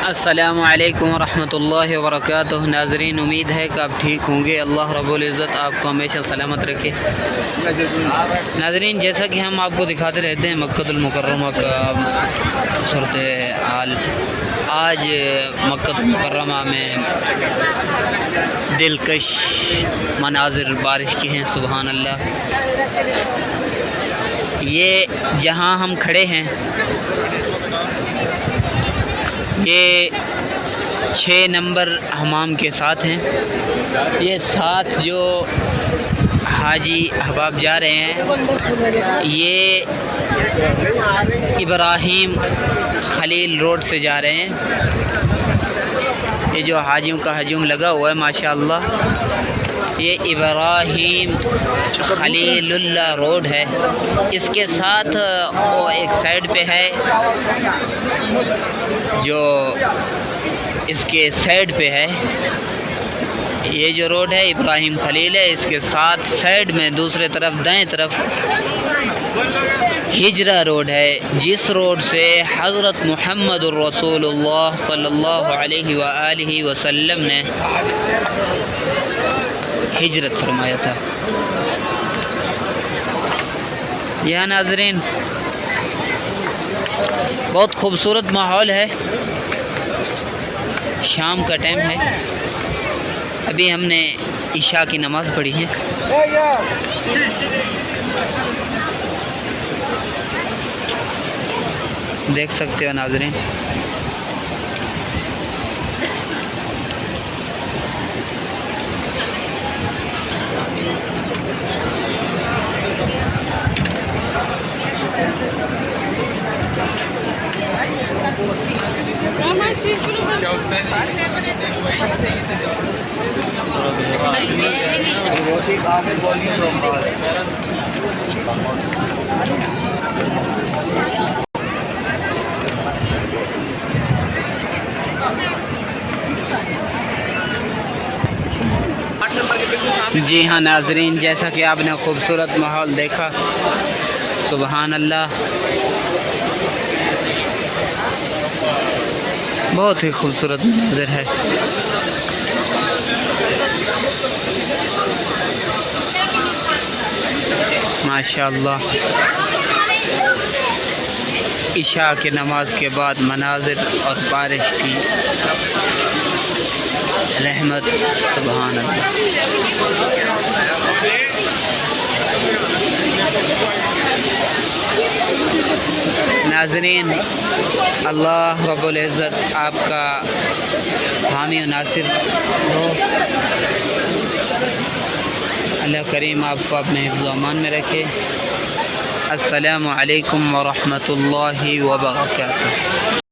अस्सलामु अलैकुम वरहमतुल्लाहि वबरकातुहू। नाज़रीन, उम्मीद है कि आप ठीक होंगे। अल्लाह रब्बुल इज़्ज़त आपको हमेशा सलामत रखे। नाज़रीन, जैसा कि हम आपको दिखाते रहते हैं मक्कतुल मुकर्रमा का सूरत हाल, आज मक्कतुल मुकर्रमा में दिलकश मनाज़िर बारिश के हैं। सुबहान अल्लाह। ये जहाँ हम खड़े हैं ये 6 नंबर हमाम के साथ हैं। ये साथ जो हाजी अहबाब जा रहे हैं ये इब्राहिम खलील रोड से जा रहे हैं। ये जो हाजियों का हजूम लगा हुआ है माशाअल्लाह, ये इब्राहिम खलीलुल्लाह रोड है। इसके साथ वो एक साइड पे है, जो इसके साइड पे है ये जो रोड है इब्राहिम खलील है। इसके साथ साइड में दूसरे तरफ दाएं तरफ हिजरा रोड है, जिस रोड से हज़रत मुहम्मदुर रसूलुल्लाह सल्लल्लाहु अलैहि वआलिहि वसल्लम ने हिजरत फरमाया था। यह नाज़रीन बहुत खूबसूरत माहौल है। शाम का टाइम है, अभी हमने इशा की नमाज़ पढ़ी है। देख सकते हो नाज़रीन, जी हाँ नाज़रीन, जैसा कि आपने खूबसूरत माहौल देखा, सुबहान अल्लाह, बहुत ही खूबसूरत मंज़र है। माशाअल्लाह, इशा के नमाज के बाद मनाज़िर और बारिश की रहमत, सुभान अल्लाह। नाज़रीन, अल्लाह रब्बुल इज़्ज़त आपका हामी और नासिर हो। अल्लाह करीम आपको अपने हिफ्ज़ व अमान में रखे। अस्सलामु अलैकुम व रहमतुल्लाहि व बरकातुहू।